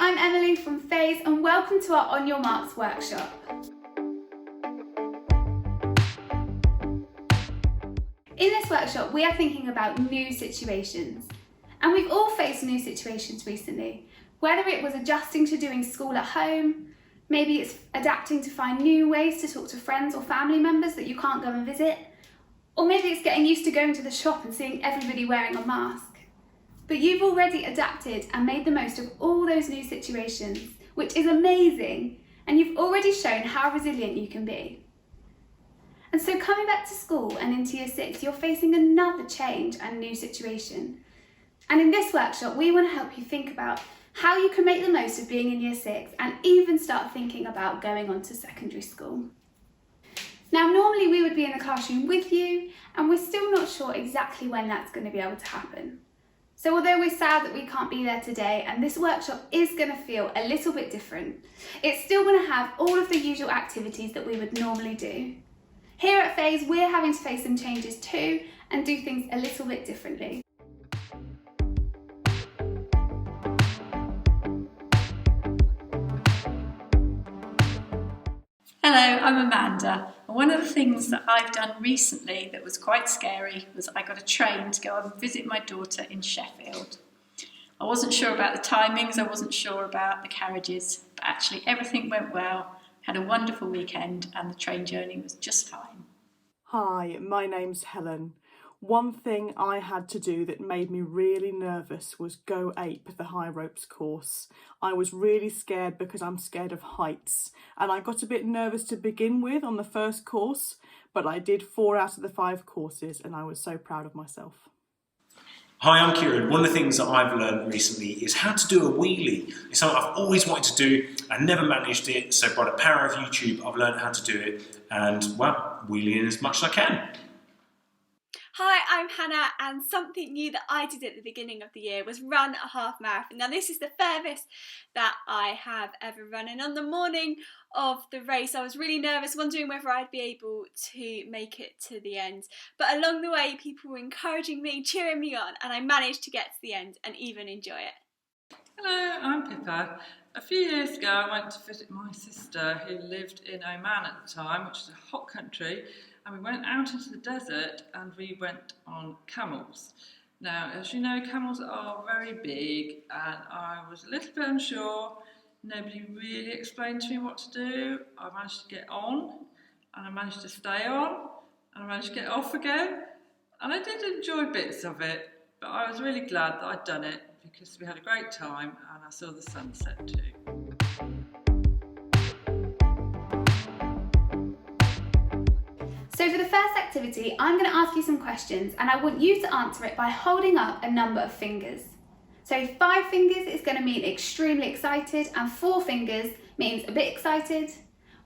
I'm Emily from Phase and welcome to our On Your Marks workshop. In this workshop, we are thinking about new situations. And we've all faced new situations recently, whether it was adjusting to doing school at home, maybe it's adapting to find new ways to talk to friends or family members that you can't go and visit, or maybe it's getting used to going to the shop and seeing everybody wearing a mask. But you've already adapted and made the most of all those new situations, which is amazing, and you've already shown how resilient you can be. And so coming back to school and into year 6, you're facing another change and new situation. And in this workshop, we want to help you think about how you can make the most of being in year 6 and even start thinking about going on to secondary school. Now, normally we would be in the classroom with you, and we're still not sure exactly when that's going to be able to happen. So although we're sad that we can't be there today and this workshop is going to feel a little bit different, it's still going to have all of the usual activities that we would normally do. Here at Phase, we're having to face some changes too and do things a little bit differently. Hello, I'm Amanda. And one of the things that I've done recently that was quite scary was I got a train to go and visit my daughter in Sheffield. I wasn't sure about the timings, I wasn't sure about the carriages, but actually everything went well, had a wonderful weekend and the train journey was just fine. Hi, my name's Helen. One thing I had to do that made me really nervous was go ape the high ropes course. I was really scared because I'm scared of heights, and I got a bit nervous to begin with on the first course, but I did 4 out of the 5 courses and I was so proud of myself. Hi, I'm Kieran. One of the things that I've learned recently is how to do a wheelie. It's something I've always wanted to do and never managed it, so by the power of YouTube I've learned how to do it and, well, wheeling as much as I can. Hi, I'm Hannah, and something new that I did at the beginning of the year was run a half marathon. Now this is the furthest that I have ever run, and on the morning of the race I was really nervous, wondering whether I'd be able to make it to the end. But along the way people were encouraging me, cheering me on, and I managed to get to the end and even enjoy it. Hello, I'm Pippa. A few years ago I went to visit my sister who lived in Oman at the time, which is a hot country, and we went out into the desert and we went on camels. Now, as you know, camels are very big and I was a little bit unsure. Nobody really explained to me what to do. I managed to get on and I managed to stay on and I managed to get off again, and I did enjoy bits of it, but I was really glad that I'd done it because we had a great time and I saw the sunset too. So for the first activity, I'm going to ask you some questions and I want you to answer it by holding up a number of fingers. So 5 fingers is going to mean extremely excited, and 4 fingers means a bit excited.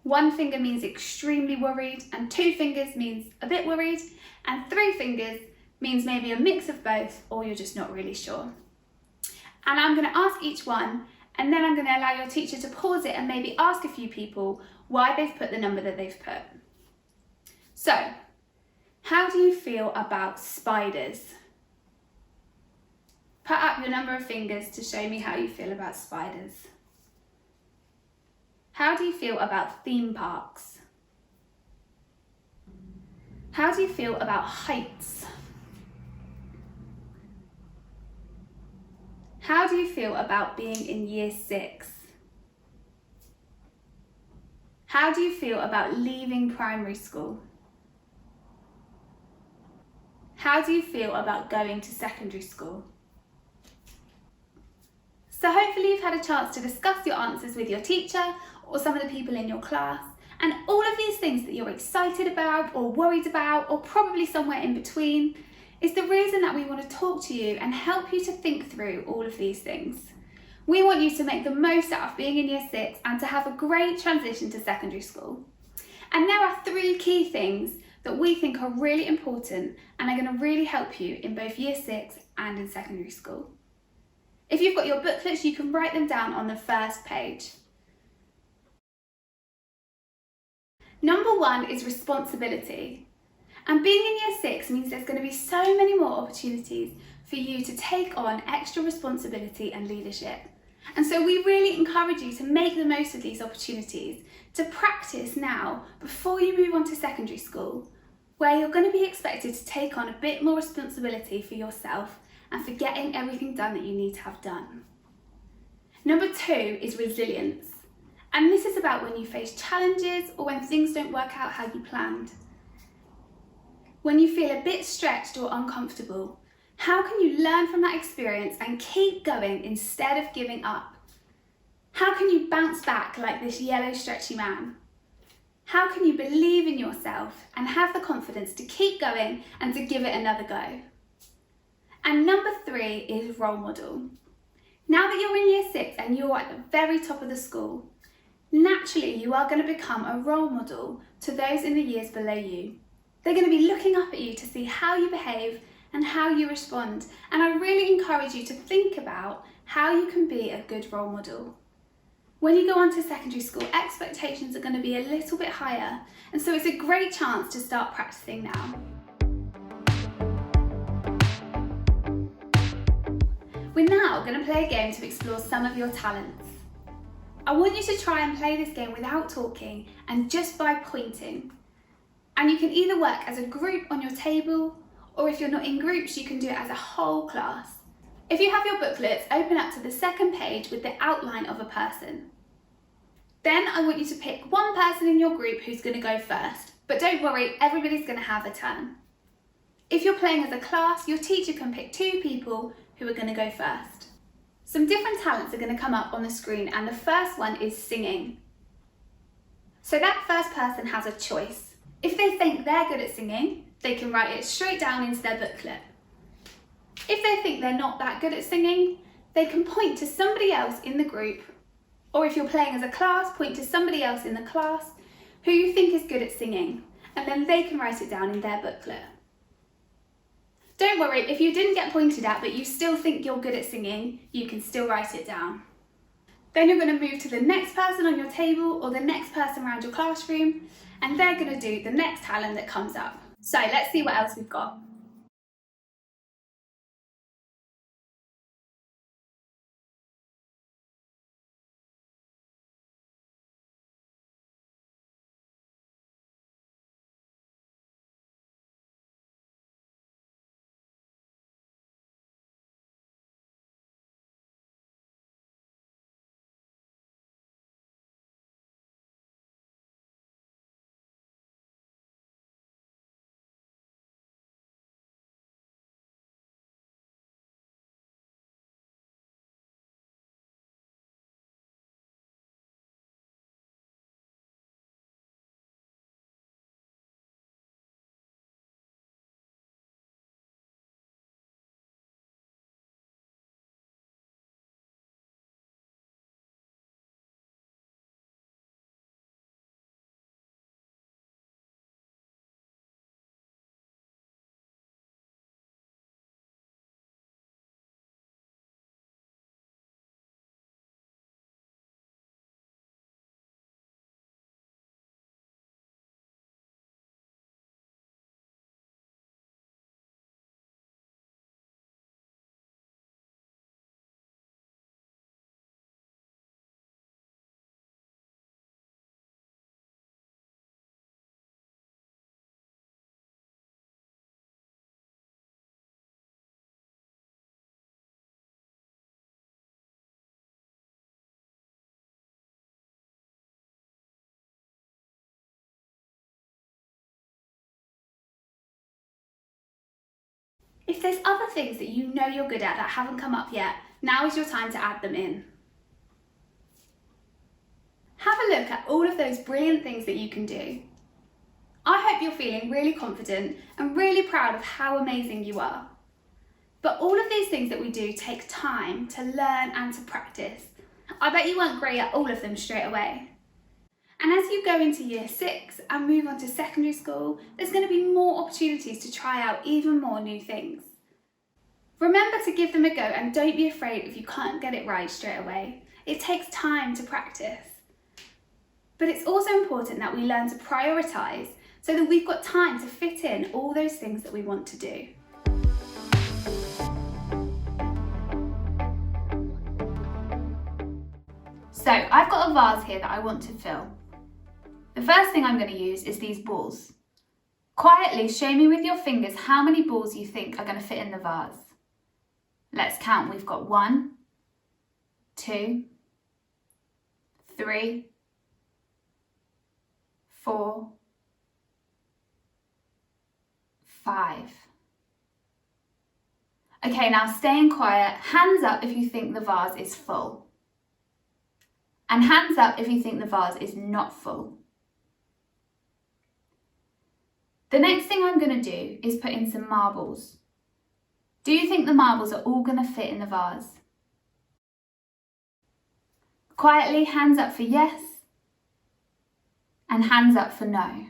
1 finger means extremely worried, and 2 fingers means a bit worried, and 3 fingers means maybe a mix of both, or you're just not really sure. And I'm going to ask each one, and then I'm going to allow your teacher to pause it and maybe ask a few people why they've put the number that they've put. So, how do you feel about spiders? Put up your number of fingers to show me how you feel about spiders. How do you feel about theme parks? How do you feel about heights? How do you feel about being in year 6? How do you feel about leaving primary school? How do you feel about going to secondary school? So hopefully you've had a chance to discuss your answers with your teacher or some of the people in your class, and all of these things that you're excited about or worried about or probably somewhere in between is the reason that we want to talk to you and help you to think through all of these things. We want you to make the most out of being in year 6 and to have a great transition to secondary school. And there are 3 key things that we think are really important and are going to really help you in both year 6 and in secondary school. If you've got your booklets, you can write them down on the first page. Number 1 is responsibility. And being in year 6 means there's going to be so many more opportunities for you to take on extra responsibility and leadership. And so we really encourage you to make the most of these opportunities, to practice now before you move on to secondary school, where you're going to be expected to take on a bit more responsibility for yourself and for getting everything done that you need to have done. Number 2 is resilience. And this is about when you face challenges or when things don't work out how you planned. When you feel a bit stretched or uncomfortable, how can you learn from that experience and keep going instead of giving up? How can you bounce back like this yellow stretchy man? How can you believe in yourself and have the confidence to keep going and to give it another go? And number 3 is role model. Now that you're in year 6 and you're at the very top of the school, naturally you are going to become a role model to those in the years below you. They're going to be looking up at you to see how you behave and how you respond. And I really encourage you to think about how you can be a good role model. When you go on to secondary school, expectations are going to be a little bit higher, and so it's a great chance to start practicing now. We're now going to play a game to explore some of your talents. I want you to try and play this game without talking and just by pointing. And you can either work as a group on your table, or if you're not in groups, you can do it as a whole class. If you have your booklets, open up to the second page with the outline of a person. Then I want you to pick one person in your group who's going to go first, but don't worry, everybody's going to have a turn. If you're playing as a class, your teacher can pick 2 people who are going to go first. Some different talents are going to come up on the screen, and the first one is singing. So that first person has a choice. If they think they're good at singing, they can write it straight down into their booklet. If they think they're not that good at singing, they can point to somebody else in the group, or if you're playing as a class, point to somebody else in the class who you think is good at singing, and then they can write it down in their booklet. Don't worry, if you didn't get pointed at but you still think you're good at singing, you can still write it down. Then you're going to move to the next person on your table or the next person around your classroom, and they're going to do the next talent that comes up. So let's see what else we've got. If there's other things that you know you're good at that haven't come up yet, now is your time to add them in. Have a look at all of those brilliant things that you can do. I hope you're feeling really confident and really proud of how amazing you are. But all of these things that we do take time to learn and to practice. I bet you weren't great at all of them straight away. And as you go into year 6 and move on to secondary school, there's going to be more opportunities to try out even more new things. Remember to give them a go and don't be afraid if you can't get it right straight away. It takes time to practice. But it's also important that we learn to prioritise so that we've got time to fit in all those things that we want to do. So I've got a vase here that I want to fill. The first thing I'm going to use is these balls. Quietly show me with your fingers how many balls you think are going to fit in the vase. Let's count. We've got 1, 2, 3, 4, 5. Okay, now staying quiet. Hands up if you think the vase is full. And hands up if you think the vase is not full. The next thing I'm going to do is put in some marbles. Do you think the marbles are all going to fit in the vase? Quietly, hands up for yes, and hands up for no.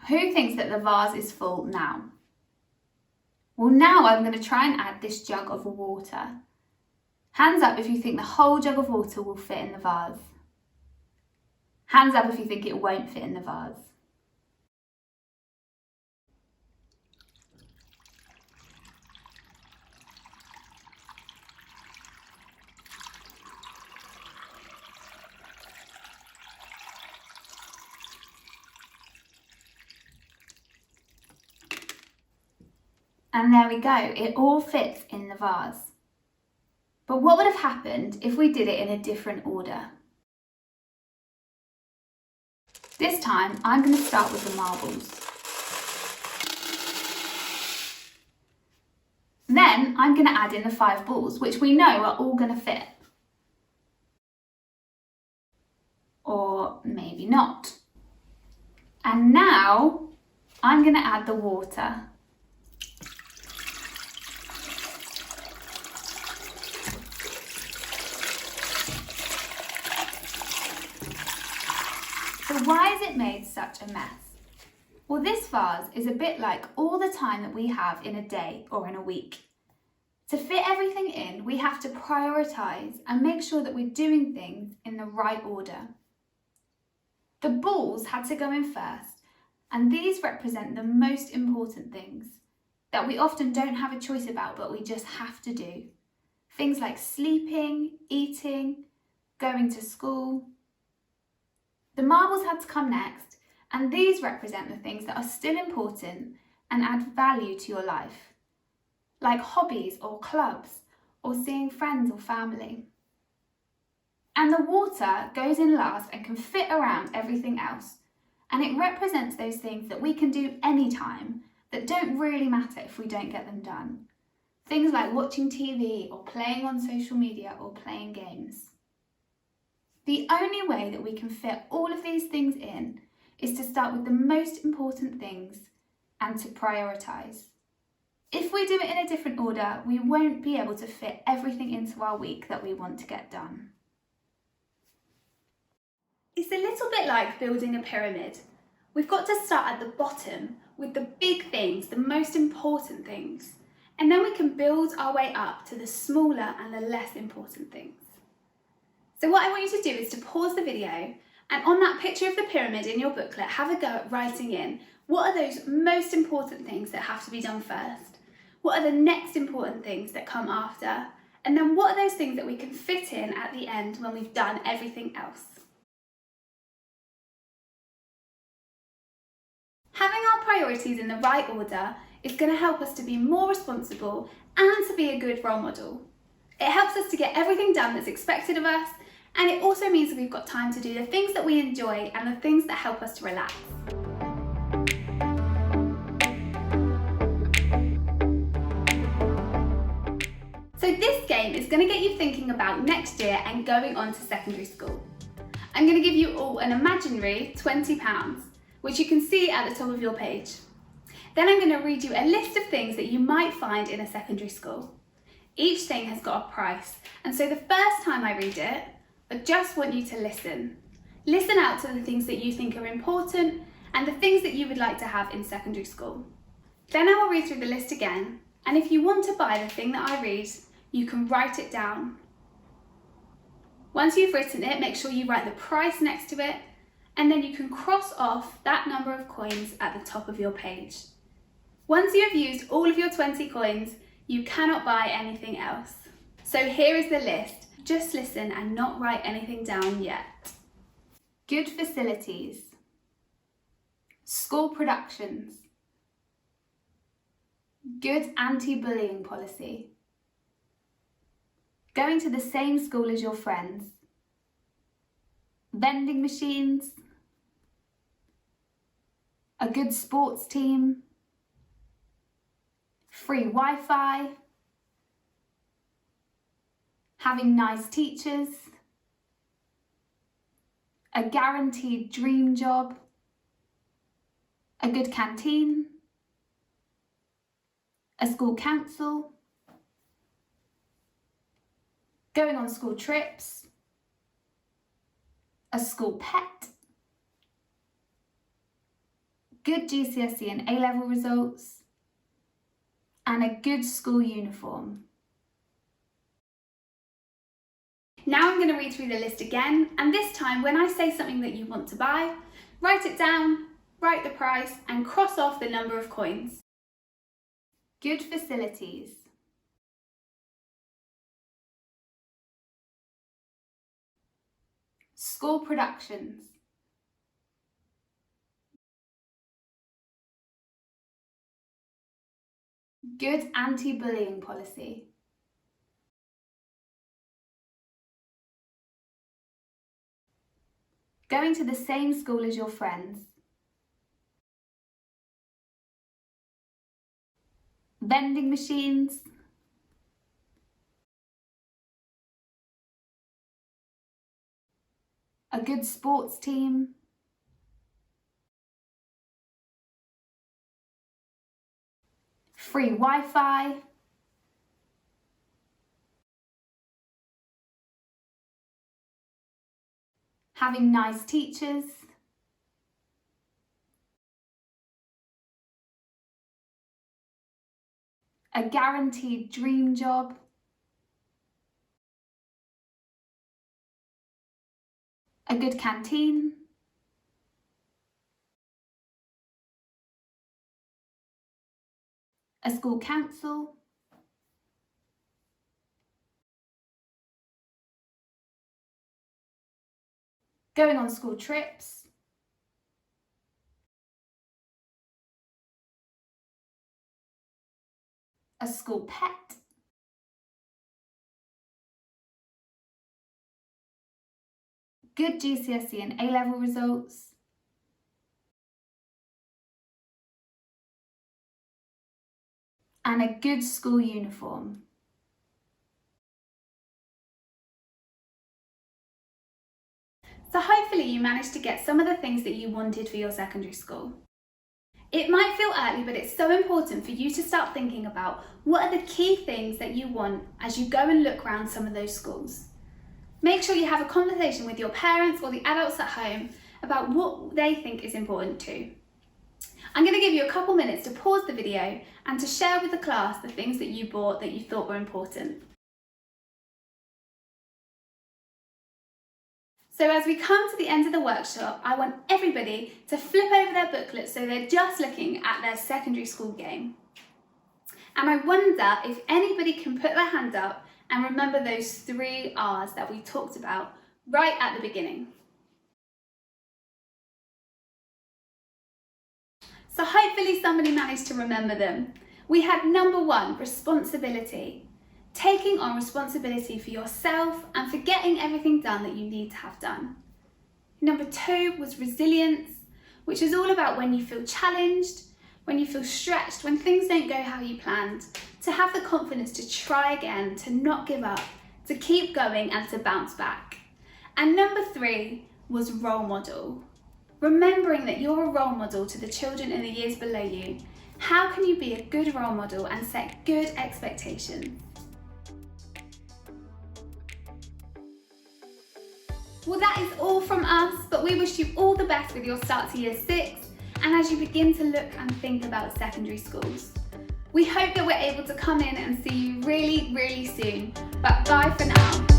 Who thinks that the vase is full now? Well, now I'm going to try and add this jug of water. Hands up if you think the whole jug of water will fit in the vase. Hands up if you think it won't fit in the vase. And there we go, it all fits in the vase. But what would have happened if we did it in a different order? This time, I'm going to start with the marbles. Then I'm going to add in the 5 balls, which we know are all going to fit. Or maybe not. And now I'm going to add the water. So why is it made such a mess? Well, this vase is a bit like all the time that we have in a day or in a week. To fit everything in, we have to prioritise and make sure that we're doing things in the right order. The balls had to go in first, and these represent the most important things that we often don't have a choice about, but we just have to do. Things like sleeping, eating, going to school. The marbles had to come next, and these represent the things that are still important and add value to your life, like hobbies or clubs or seeing friends or family. And the water goes in last and can fit around everything else, and it represents those things that we can do anytime that don't really matter if we don't get them done. Things like watching TV or playing on social media or playing games. The only way that we can fit all of these things in is to start with the most important things and to prioritise. If we do it in a different order, we won't be able to fit everything into our week that we want to get done. It's a little bit like building a pyramid. We've got to start at the bottom with the big things, the most important things, and then we can build our way up to the smaller and the less important things. So what I want you to do is to pause the video, and on that picture of the pyramid in your booklet, have a go at writing in what are those most important things that have to be done first? What are the next important things that come after? And then what are those things that we can fit in at the end when we've done everything else? Having our priorities in the right order is going to help us to be more responsible and to be a good role model. It helps us to get everything done that's expected of us, and it also means that we've got time to do the things that we enjoy and the things that help us to relax. So this game is going to get you thinking about next year and going on to secondary school. I'm going to give you all an imaginary £20, which you can see at the top of your page. Then I'm going to read you a list of things that you might find in a secondary school. Each thing has got a price, and so the first time I read it, I just want you to listen. Listen out to the things that you think are important and the things that you would like to have in secondary school. Then I will read through the list again, and if you want to buy the thing that I read, you can write it down. Once you've written it, make sure you write the price next to it, and then you can cross off that number of coins at the top of your page. Once you have used all of your 20 coins, you cannot buy anything else. So here is the list. Just listen and not write anything down yet. Good facilities. School productions. Good anti-bullying policy. Going to the same school as your friends. Vending machines. A good sports team. Free Wi-Fi. Having nice teachers. A guaranteed dream job. A good canteen. A school council. Going on school trips. A school pet. Good GCSE and A-level results. And a good school uniform. Now I'm going to read through the list again, and this time when I say something that you want to buy, write it down, write the price, and cross off the number of coins. Good facilities. School productions. Good anti-bullying policy. Going to the same school as your friends. Vending machines. A good sports team. Free Wi-Fi. Having nice teachers. A guaranteed dream job. A good canteen. A school council. Going on school trips. A school pet. Good GCSE and A-level results. And a good school uniform. So hopefully you managed to get some of the things that you wanted for your secondary school. It might feel early, but it's so important for you to start thinking about what are the key things that you want as you go and look around some of those schools. Make sure you have a conversation with your parents or the adults at home about what they think is important too. I'm going to give you a couple minutes to pause the video and to share with the class the things that you bought that you thought were important. So as we come to the end of the workshop, I want everybody to flip over their booklet so they're just looking at their secondary school game. And I wonder if anybody can put their hand up and remember those 3 R's that we talked about right at the beginning. So hopefully somebody managed to remember them. We had number 1, responsibility. Taking on responsibility for yourself and for getting everything done that you need to have done. Number 2 was resilience, which is all about when you feel challenged, when you feel stretched, when things don't go how you planned, to have the confidence to try again, to not give up, to keep going and to bounce back. And number 3 was role model. Remembering that you're a role model to the children in the years below you. How can you be a good role model and set good expectations? Well, that is all from us, but we wish you all the best with your start to year 6. and as you begin to look and think about secondary schools. We hope that we're able to come in and see you really, really soon, but bye for now.